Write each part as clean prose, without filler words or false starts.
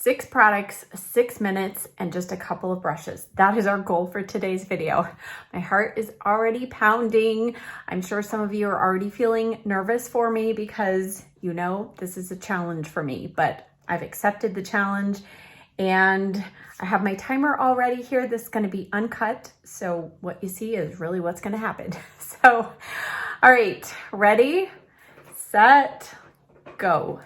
6 products, 6 minutes, and just a couple of brushes. That is our goal for today's video. My heart is already pounding. I'm sure some of you are already feeling nervous for me because you know this is a challenge for me, but I've accepted the challenge and I have my timer already here. This is going to be uncut, so what you see is really what's going to happen. So, all right, ready, set, go.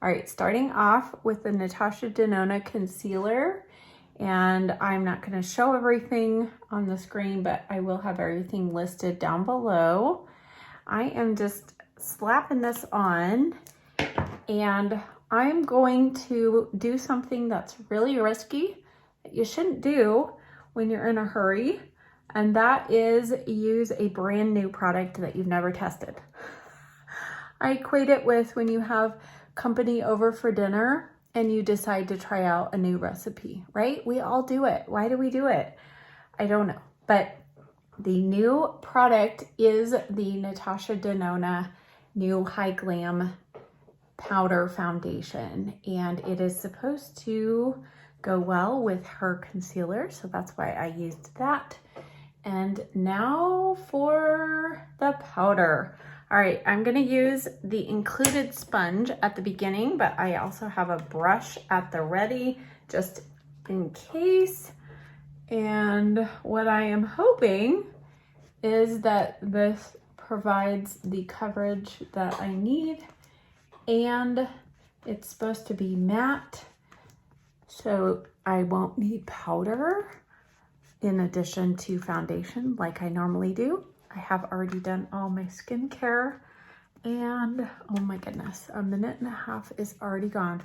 All right, starting off with the Natasha Denona concealer, and I'm not going to show everything on the screen, but I will have everything listed down below. I am just slapping this on, and I'm going to do something that's really risky that you shouldn't do when you're in a hurry, and that is use a brand new product that you've never tested. I equate it with when you have company over for dinner and you decide to try out a new recipe, right? We all do it. Why do we do it? I don't know. But the new product is the Natasha Denona new High Glam powder foundation, and it is supposed to go well with her concealer, so that's why I used that. And now for the powder. All right, I'm gonna use the included sponge at the beginning, but I also have a brush at the ready just in case. And what I am hoping is that this provides the coverage that I need, and it's supposed to be matte, so I won't need powder in addition to foundation like I normally do. I have already done all my skincare, and oh my goodness, a minute and a half is already gone.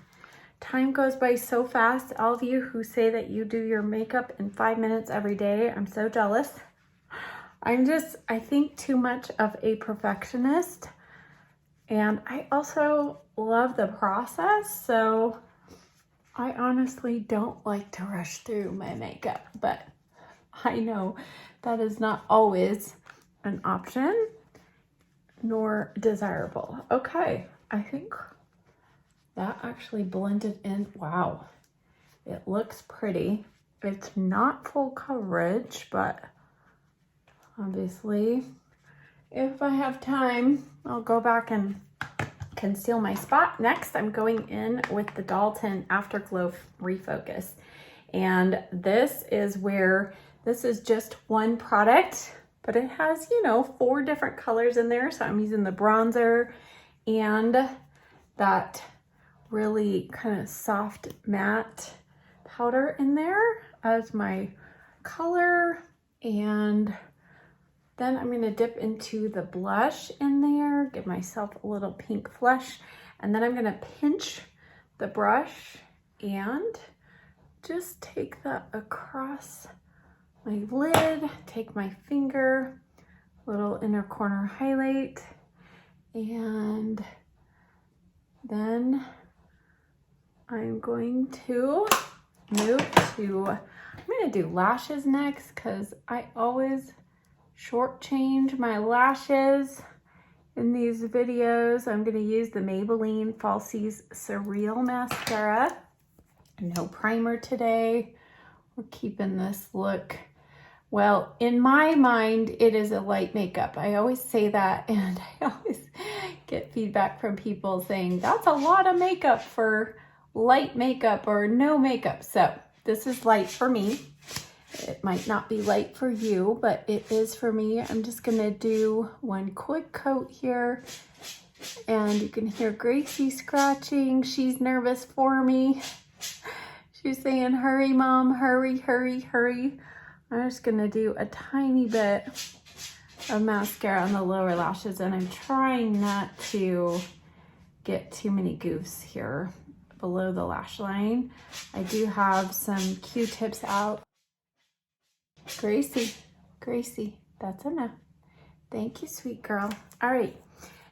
Time goes by so fast. All of you who say that you do your makeup in 5 minutes every day, I'm so jealous. I think too much of a perfectionist, and I also love the process, so I honestly don't like to rush through my makeup, but I know that is not always an option nor desirable. Okay, I think that actually blended in. Wow, it looks pretty. It's not full coverage, but obviously if I have time, I'll go back and conceal my spot. Next, I'm going in with the Dalton Afterglow Refocus, and this is where this is just one product, but it has, you know, 4 different colors in there. So I'm using the bronzer and that really kind of soft matte powder in there as my color. And then I'm going to dip into the blush in there, give myself a little pink flush. And then I'm going to pinch the brush and just take that across my lid, take my finger, little inner corner highlight, and then I'm going to move to, I'm going to do lashes next because I always shortchange my lashes in these videos. I'm going to use the Maybelline Falsies Surreal Mascara. No primer today. We're keeping this look, well, in my mind, it is a light makeup. I always say that, and I always get feedback from people saying, that's a lot of makeup for light makeup or no makeup. So this is light for me. It might not be light for you, but it is for me. I'm just gonna do one quick coat here, and you can hear Gracie scratching. She's nervous for me. She's saying, hurry, Mom, hurry, hurry, hurry. I'm just gonna do a tiny bit of mascara on the lower lashes, and I'm trying not to get too many goofs here below the lash line. I do have some Q-tips out. Gracie, Gracie, that's enough. Thank you, sweet girl. All right,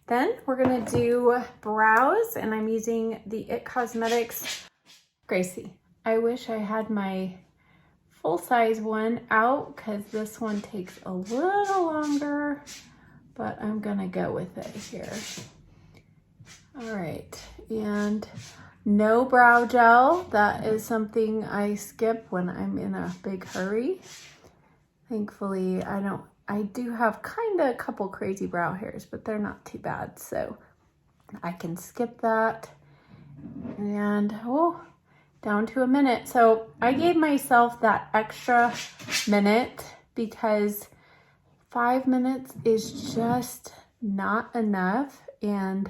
then we're gonna do brows, and I'm using the IT Cosmetics. Gracie, I wish I had my full-size one out because this one takes a little longer, but I'm gonna go with it here. All right, and No brow gel. That is something I skip when I'm in a big hurry. Thankfully, I do have kind of a couple crazy brow hairs, but they're not too bad. So I can skip that. And down to a minute. So I gave myself that extra minute because 5 minutes is just not enough. And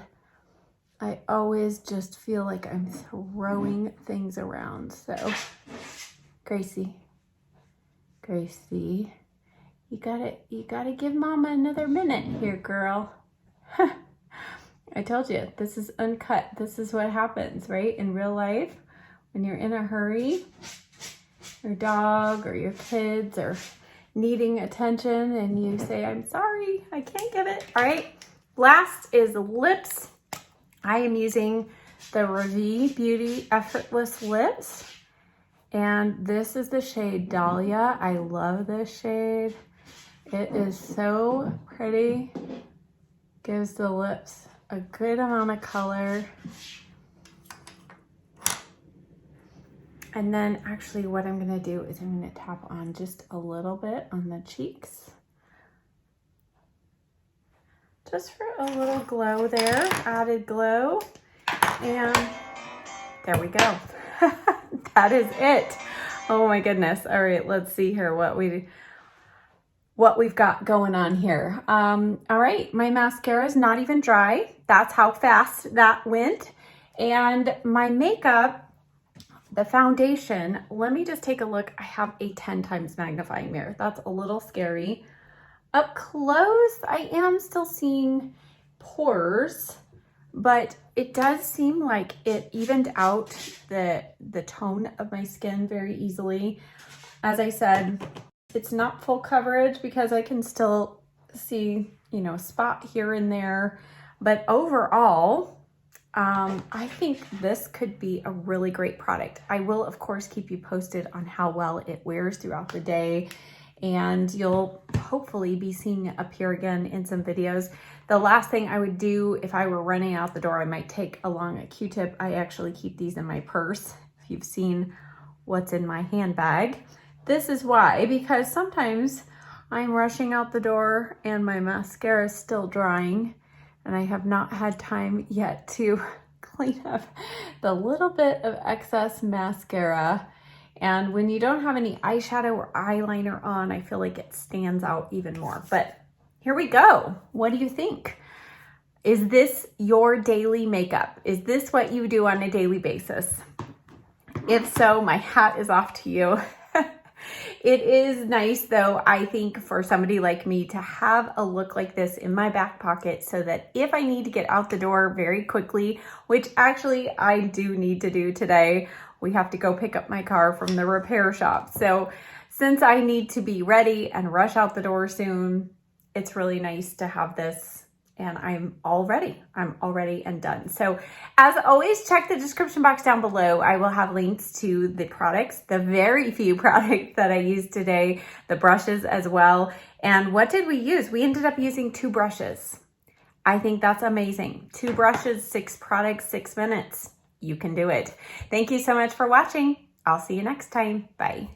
I always just feel like I'm throwing things around. So Gracie, you gotta give mama another minute here, girl. I told you, this is uncut. This is what happens, right? In real life, when you're in a hurry, your dog or your kids are needing attention and you say, I'm sorry, I can't give it. All right, last is lips. I am using the Ravi Beauty Effortless Lips. And this is the shade Dahlia. I love this shade. It is so pretty. Gives the lips a good amount of color. And then actually what I'm gonna do is I'm gonna tap on just a little bit on the cheeks. Just for a little glow there, added glow. And there we go. That is it. Oh my goodness. All right, let's see here what we've got going on here. All right, my mascara is not even dry. That's how fast that went. And my makeup, the foundation, let me just take a look. I have a 10 times magnifying mirror. That's a little scary. Up close, I am still seeing pores, but it does seem like it evened out the tone of my skin very easily. As I said, it's not full coverage because I can still see, you know, a spot here and there. But overall, I think this could be a really great product. I will, of course, keep you posted on how well it wears throughout the day. And you'll hopefully be seeing it appear again in some videos. The last thing I would do if I were running out the door, I might take along a Q-tip. I actually keep these in my purse. If you've seen what's in my handbag. This is why, because sometimes I'm rushing out the door and my mascara is still drying and I have not had time yet to clean up the little bit of excess mascara. And when you don't have any eyeshadow or eyeliner on, I feel like it stands out even more. But here we go. What do you think? Is this your daily makeup? Is this what you do on a daily basis? If so, my hat is off to you. It is nice though, I think, for somebody like me to have a look like this in my back pocket so that if I need to get out the door very quickly, which actually I do need to do today, we have to go pick up my car from the repair shop. So since I need to be ready and rush out the door soon, it's really nice to have this. And I'm all ready and done. So as always, check the description box down below. I will have links to the products, the very few products that I used today, the brushes as well. And what did we use? We ended up using 2 brushes. I think that's amazing. 2 brushes, 6 products, 6 minutes. You can do it. Thank you so much for watching. I'll see you next time. Bye.